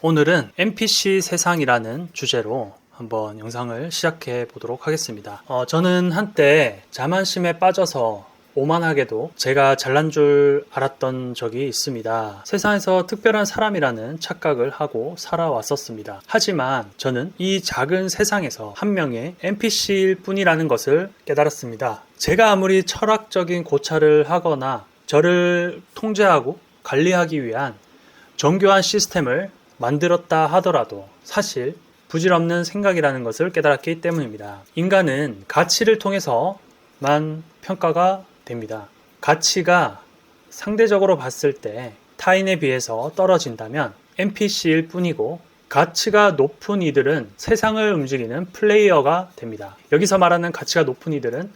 오늘은 NPC 세상이라는 주제로 한번 영상을 시작해 보도록 하겠습니다. 저는 한때 자만심에 빠져서 오만하게도 제가 잘난 줄 알았던 적이 있습니다. 세상에서 특별한 사람이라는 착각을 하고 살아왔었습니다. 하지만 저는 이 작은 세상에서 한 명의 NPC일 뿐이라는 것을 깨달았습니다. 제가 아무리 철학적인 고찰을 하거나 저를 통제하고 관리하기 위한 정교한 시스템을 만들었다 하더라도 사실 부질없는 생각이라는 것을 깨달았기 때문입니다. 인간은 가치를 통해서만 평가가 됩니다. 가치가 상대적으로 봤을 때 타인에 비해서 떨어진다면 NPC일 뿐이고, 가치가 높은 이들은 세상을 움직이는 플레이어가 됩니다. 여기서 말하는 가치가 높은 이들은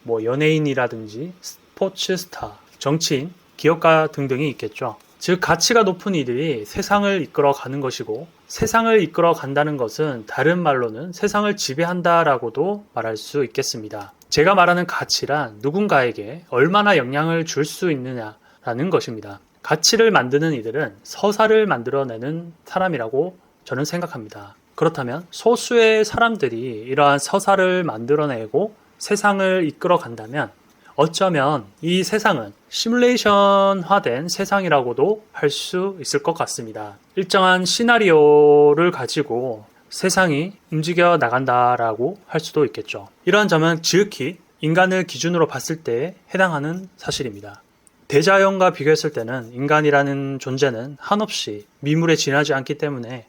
연예인이라든지 스포츠 스타, 정치인, 기업가 등등이 있겠죠. 즉, 가치가 높은 이들이 세상을 이끌어 가는 것이고, 세상을 이끌어 간다는 것은 다른 말로는 세상을 지배한다라고도 말할 수 있겠습니다. 제가 말하는 가치란 누군가에게 얼마나 영향을 줄 수 있느냐라는 것입니다. 가치를 만드는 이들은 서사를 만들어내는 사람이라고 저는 생각합니다. 그렇다면 소수의 사람들이 이러한 서사를 만들어내고 세상을 이끌어 간다면 어쩌면 이 세상은 시뮬레이션화된 세상이라고도 할 수 있을 것 같습니다. 일정한 시나리오를 가지고 세상이 움직여 나간다라고 할 수도 있겠죠. 이러한 점은 지극히 인간을 기준으로 봤을 때에 해당하는 사실입니다. 대자연과 비교했을 때는 인간이라는 존재는 한없이 미물에 지나지 않기 때문에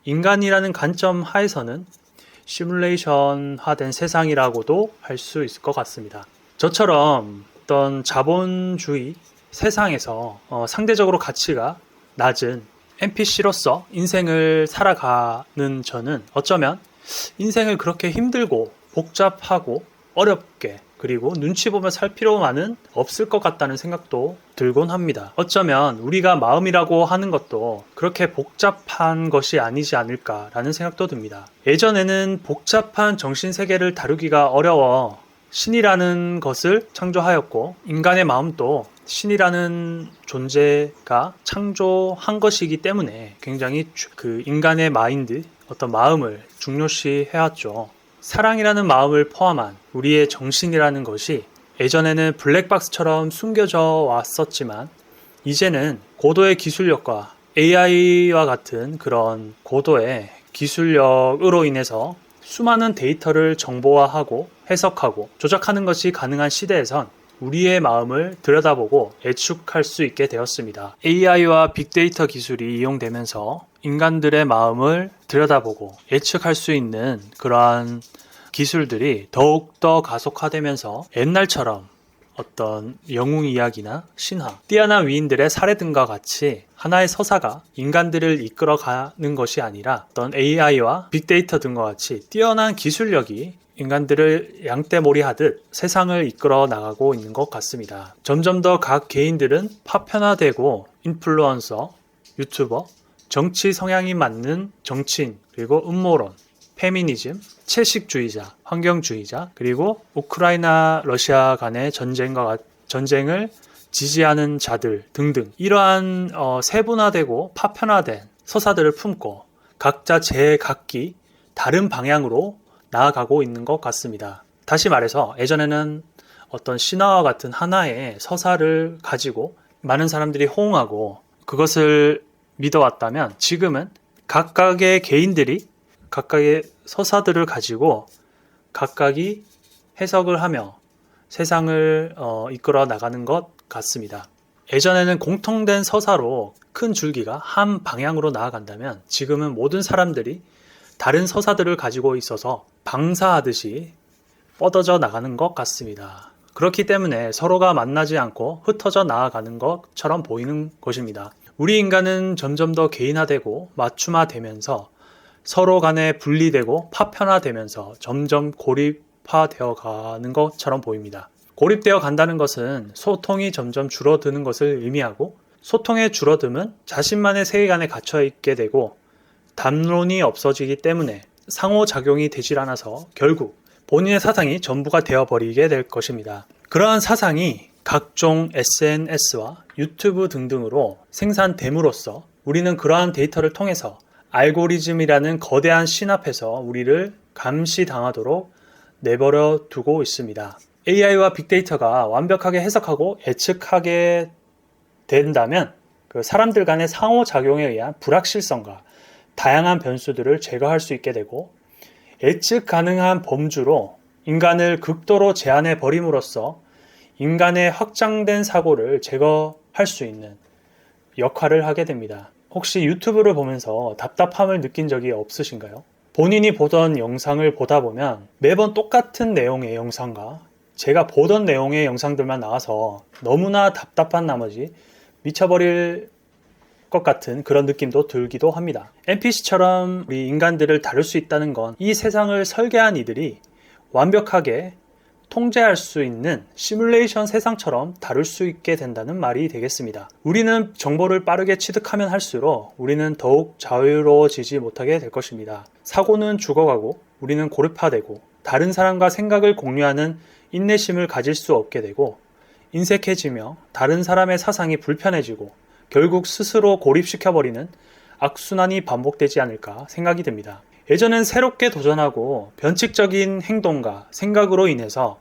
인간이라는 관점 하에서는 시뮬레이션화된 세상이라고도 할 수 있을 것 같습니다. 저처럼 어떤 자본주의 세상에서 상대적으로 가치가 낮은 NPC로서 인생을 살아가는 저는 어쩌면 인생을 그렇게 힘들고 복잡하고 어렵게, 그리고 눈치 보며 살 필요만은 없을 것 같다는 생각도 들곤 합니다. 어쩌면 우리가 마음이라고 하는 것도 그렇게 복잡한 것이 아니지 않을까라는 생각도 듭니다. 예전에는 복잡한 정신세계를 다루기가 어려워 신이라는 것을 창조하였고, 인간의 마음도 신이라는 존재가 창조한 것이기 때문에 굉장히 그 인간의 마인드, 어떤 마음을 중요시 해왔죠. 사랑이라는 마음을 포함한 우리의 정신이라는 것이 예전에는 블랙박스처럼 숨겨져 왔었지만, 이제는 고도의 기술력과 AI와 같은 그런 고도의 기술력으로 인해서 수많은 데이터를 정보화하고 해석하고 조작하는 것이 가능한 시대에선 우리의 마음을 들여다보고 예측할 수 있게 되었습니다. AI와 빅데이터 기술이 이용되면서 인간들의 마음을 들여다보고 예측할 수 있는 그러한 기술들이 더욱더 가속화되면서 옛날처럼 어떤 영웅 이야기나 신화, 뛰어난 위인들의 사례 등과 같이 하나의 서사가 인간들을 이끌어가는 것이 아니라 어떤 AI와 빅데이터 등과 같이 뛰어난 기술력이 인간들을 양떼몰이하듯 세상을 이끌어 나가고 있는 것 같습니다. 점점 더 각 개인들은 파편화되고 인플루언서, 유튜버, 정치 성향이 맞는 정치인, 그리고 음모론, 페미니즘, 채식주의자, 환경주의자, 그리고 우크라이나 러시아 간의 전쟁을 지지하는 자들 등등, 이러한 세분화되고 파편화된 서사들을 품고 각자 제각기 다른 방향으로 나아가고 있는 것 같습니다. 다시 말해서 예전에는 어떤 신화와 같은 하나의 서사를 가지고 많은 사람들이 호응하고 그것을 믿어왔다면, 지금은 각각의 개인들이 각각의 서사들을 가지고 각각이 해석을 하며 세상을 이끌어 나가는 것 같습니다. 예전에는 공통된 서사로 큰 줄기가 한 방향으로 나아간다면, 지금은 모든 사람들이 다른 서사들을 가지고 있어서 방사하듯이 뻗어져 나가는 것 같습니다. 그렇기 때문에 서로가 만나지 않고 흩어져 나아가는 것처럼 보이는 것입니다. 우리 인간은 점점 더 개인화되고 맞춤화되면서 서로 간에 분리되고 파편화되면서 점점 고립화되어 가는 것처럼 보입니다. 고립되어 간다는 것은 소통이 점점 줄어드는 것을 의미하고, 소통의 줄어듦은 자신만의 세계관에 갇혀 있게 되고 담론이 없어지기 때문에 상호작용이 되질 않아서 결국 본인의 사상이 전부가 되어버리게 될 것입니다. 그러한 사상이 각종 SNS와 유튜브 등등으로 생산됨으로써 우리는 그러한 데이터를 통해서 알고리즘이라는 거대한 신 앞에서 우리를 감시당하도록 내버려 두고 있습니다. AI와 빅데이터가 완벽하게 해석하고 예측하게 된다면 그 사람들 간의 상호작용에 의한 불확실성과 다양한 변수들을 제거할 수 있게 되고, 예측 가능한 범주로 인간을 극도로 제한해 버림으로써 인간의 확장된 사고를 제거할 수 있는 역할을 하게 됩니다. 혹시 유튜브를 보면서 답답함을 느낀 적이 없으신가요? 본인이 보던 영상을 보다 보면 매번 똑같은 내용의 영상과 제가 보던 내용의 영상들만 나와서 너무나 답답한 나머지 미쳐버릴 것 같은 그런 느낌도 들기도 합니다. NPC처럼 우리 인간들을 다룰 수 있다는 건 이 세상을 설계한 이들이 완벽하게 통제할 수 있는 시뮬레이션 세상처럼 다룰 수 있게 된다는 말이 되겠습니다. 우리는 정보를 빠르게 취득하면 할수록 우리는 더욱 자유로워지지 못하게 될 것입니다. 사고는 죽어가고 우리는 고립화되고 다른 사람과 생각을 공유하는 인내심을 가질 수 없게 되고 인색해지며 다른 사람의 사상이 불편해지고 결국 스스로 고립시켜버리는 악순환이 반복되지 않을까 생각이 듭니다. 예전엔 새롭게 도전하고 변칙적인 행동과 생각으로 인해서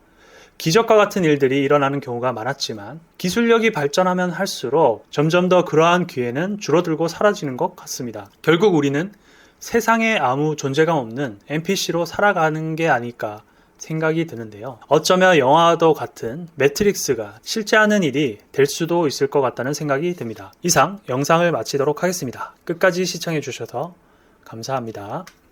기적과 같은 일들이 일어나는 경우가 많았지만 기술력이 발전하면 할수록 점점 더 그러한 기회는 줄어들고 사라지는 것 같습니다. 결국 우리는 세상에 아무 존재감 없는 NPC로 살아가는 게 아닐까 생각이 드는데요. 어쩌면 영화도 같은 매트릭스가 실제하는 일이 될 수도 있을 것 같다는 생각이 듭니다. 이상 영상을 마치도록 하겠습니다. 끝까지 시청해 주셔서 감사합니다.